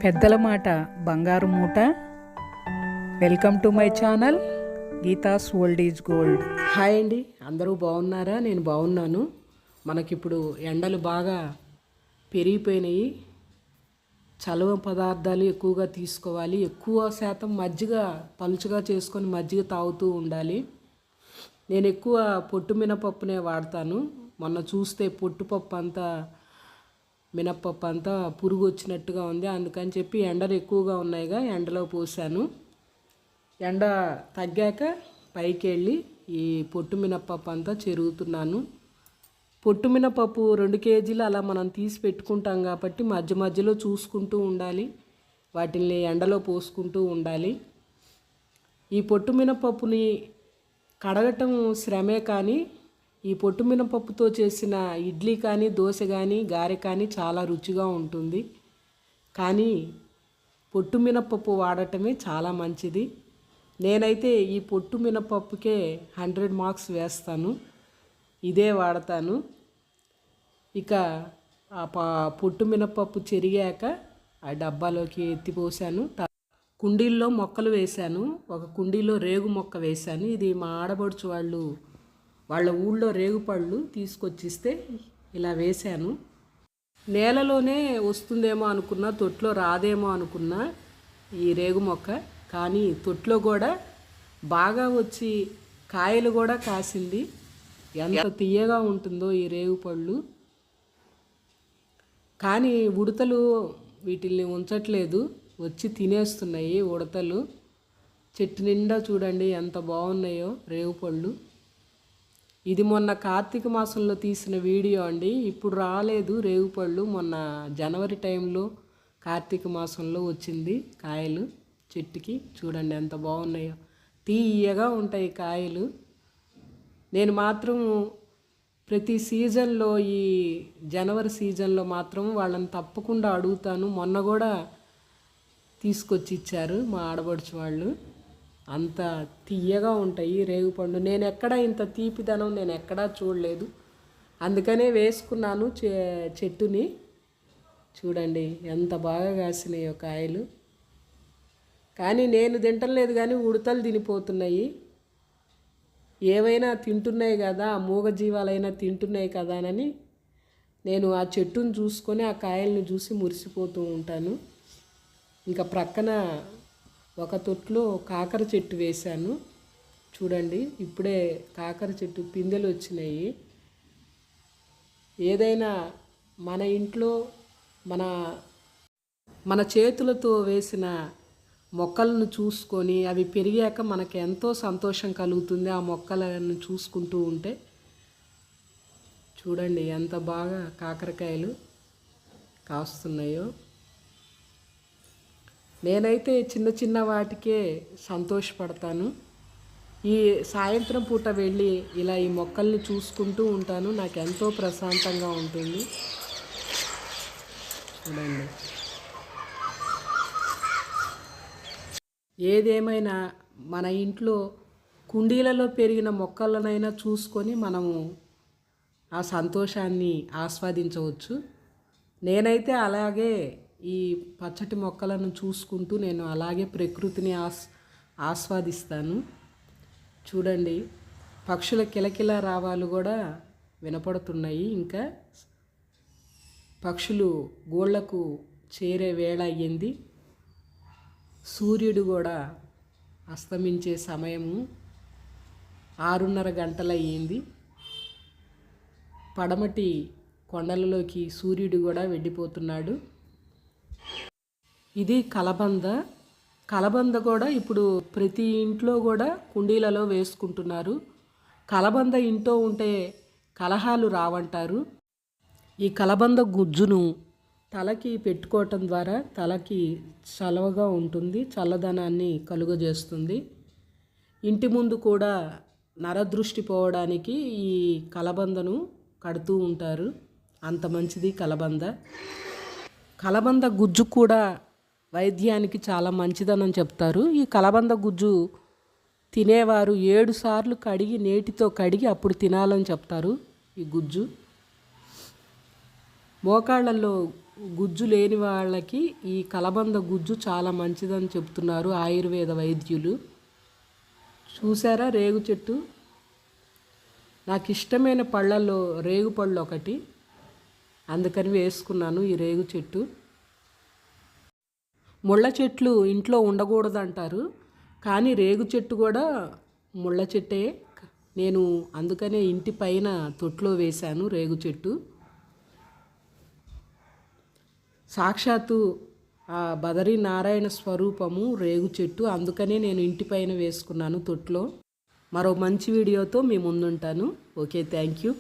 పెద్దల మాట బంగారు మూట. Welcome to my channel Geetha's old is gold. Hi అండి, అందరూ బాగున్నారా? నేను బాగున్నాను. మనకిప్పుడు ఎండలు బాగా పెరిగిపోయినాయి. చలువ పదార్థాలు ఎక్కువగా తీసుకోవాలి. ఎక్కువ శాతం మజ్జిగ పలుచగా చేసుకొని మజ్జిగ తాగుతూ ఉండాలి. నేను ఎక్కువ పొట్టు మినపప్పునే వాడతాను. మొన్న చూస్తే పొట్టుపప్పు అంతా మినప్పప్పు అంతా పురుగు వచ్చినట్టుగా ఉంది. అందుకని చెప్పి ఎండలు ఎక్కువగా ఉన్నాయిగా ఎండలో పోసాను. ఎండ తగ్గాక పైకి వెళ్ళి ఈ పొట్టు మినప్పప్పు అంతా చెరుగుతున్నాను. పొట్టు మినపప్పు 2 కేజీలు అలా మనం తీసి పెట్టుకుంటాం కాబట్టి మధ్య మధ్యలో చూసుకుంటూ ఉండాలి. వాటిని ఎండలో పోసుకుంటూ ఉండాలి. ఈ పొట్టు మినపప్పుని కడగటం శ్రమే, కానీ ఈ పొట్టు మినపప్పుతో చేసిన ఇడ్లీ కానీ దోశ కానీ గారె కానీ చాలా రుచిగా ఉంటుంది. కానీ పొట్టు మినపప్పు వాడటమే చాలా మంచిది. నేనైతే ఈ పొట్టు మినపప్పుకే 100 మార్క్స్ వేస్తాను. ఇదే వాడతాను. ఇక ఆ పొట్టు మినపప్పు చెరిగాక ఆ డబ్బాలోకి ఎత్తిపోసాను. కుండీల్లో మొక్కలు వేశాను. ఒక కుండీలో రేగు మొక్క వేశాను. ఇది మా ఆడబడుచు వాళ్ళ ఊళ్ళో రేగుపళ్ళు తీసుకొచ్చిస్తే ఇలా వేశాను. నేలలోనే వస్తుందేమో అనుకున్నా, తొట్లో రాదేమో అనుకున్నా ఈ రేగు మొక్క. కానీ తొట్లో కూడా బాగా వచ్చి కాయలు కూడా కాసింది. ఎంత తీయగా ఉంటుందో ఈ రేగుపళ్ళు. కానీ ఉడతలు వీటిల్ని ఉంచట్లేదు, వచ్చి తినేస్తున్నాయి ఉడతలు. చెట్టు నిండా చూడండి ఎంత బాగున్నాయో రేగుపళ్ళు. ఇది మొన్న కార్తీక మాసంలో తీసిన వీడియో అండి. ఇప్పుడు రాలేదు రేగుపళ్ళు. మొన్న జనవరి టైంలో కార్తీక మాసంలో వచ్చింది కాయలు చెట్టుకి. చూడండి ఎంత బాగున్నాయో, తీయగా ఉంటాయి కాయలు. నేను మాత్రం ప్రతి సీజన్లో ఈ జనవరి సీజన్లో మాత్రం వాళ్ళని తప్పకుండా అడుగుతాను. మొన్న కూడా తీసుకొచ్చి ఇచ్చారు మా ఆడబడుచు వాళ్ళు. అంత తీయగా ఉంటాయి రేగుపండు. నేను ఎక్కడా ఇంత తీపిదనం నేను ఎక్కడా చూడలేదు. అందుకనే వేసుకున్నాను చెట్టుని. చూడండి ఎంత బాగా కాసినాయో కాయలు. కానీ నేను తింటలేదు, కానీ ఉడతలు తినిపోతున్నాయి. ఏవైనా తింటున్నాయి కదా, మూగజీవాలైనా తింటున్నాయి కదా అని నేను ఆ చెట్టును చూసుకొని ఆ కాయల్ని చూసి మురిసిపోతూ ఉంటాను. ఇంకా ప్రక్కన ఒక తొట్లో కాకర చెట్టు వేశాను. చూడండి ఇప్పుడే కాకర చెట్టు పిందెలు వచ్చినాయి. ఏదైనా మన ఇంట్లో మన చేతులతో వేసిన మొక్కలను చూసుకొని అవి పెరిగాక మనకు ఎంతో సంతోషం కలుగుతుంది. ఆ మొక్కలను చూసుకుంటూ ఉంటే చూడండి ఎంత బాగా కాకరకాయలు కాస్తున్నాయో. నేనైతే చిన్న చిన్న వాటికే సంతోషపడతాను. ఈ సాయంత్రం పూట వెళ్ళి ఇలా ఈ మొక్కల్ని చూసుకుంటూ ఉంటాను. నాకు ఎంతో ప్రశాంతంగా ఉంటుంది. చూడండి ఏదేమైనా మన ఇంట్లో కుండీలలో పెరిగిన మొక్కలనైనా చూసుకొని మనము ఆ సంతోషాన్ని ఆస్వాదించవచ్చు. నేనైతే అలాగే ఈ పచ్చటి మొక్కలను చూసుకుంటూ నేను అలాగే ప్రకృతిని ఆస్వాదిస్తాను. చూడండి పక్షుల కిలకిల రావాలు కూడా వినపడుతున్నాయి. ఇంకా పక్షులు గోళ్లకు చేరే వేళ అయ్యింది. సూర్యుడు కూడా అస్తమించే సమయము 6:30 గంటలు అయ్యింది. పడమటి కొండలలోకి సూర్యుడు కూడా వెళ్ళిపోతున్నాడు. ఇది కలబంద కూడా ఇప్పుడు ప్రతి ఇంట్లో కూడా కుండీలలో వేసుకుంటున్నారు. కలబంద ఇంట్లో ఉంటే కలహాలు రావంటారు. ఈ కలబంద గుజ్జును తలకి పెట్టుకోవటం ద్వారా తలకి చలవగా ఉంటుంది, చల్లదనాన్ని కలుగజేస్తుంది. ఇంటి ముందు కూడా నరదృష్టి పోవడానికి ఈ కలబందను కడుతూ ఉంటారు. అంత మంచిది కలబంద గుజ్జు కూడా వైద్యానికి చాలా మంచిదని చెప్తారు. ఈ కలబంద గుజ్జు తినేవారు 7 సార్లు కడిగి నేటితో కడిగి అప్పుడు తినాలని చెప్తారు. ఈ గుజ్జు మోకాళ్ళల్లో గుజ్జు లేని వాళ్ళకి ఈ కలబంద గుజ్జు చాలా మంచిదని చెప్తున్నారు ఆయుర్వేద వైద్యులు. చూసారా రేగు చెట్టు? నాకు ఇష్టమైన పళ్ళల్లో రేగు పళ్ళు ఒకటి, అందుకని వేసుకున్నాను ఈ రేగు చెట్టు. ముళ్ళ చెట్లు ఇంట్లో ఉండకూడదంటారు, కానీ రేగు చెట్టు కూడా ముళ్ళ చెట్టే. నేను అందుకనే ఇంటి పైన తొట్లో వేశాను రేగు చెట్టు. సాక్షాత్తు ఆ బదరీ నారాయణ స్వరూపము రేగు చెట్టు, అందుకనే నేను ఇంటి పైన వేసుకున్నాను తొట్లో. మరో మంచి వీడియోతో మీ ముందుంటాను. Okay, thank you.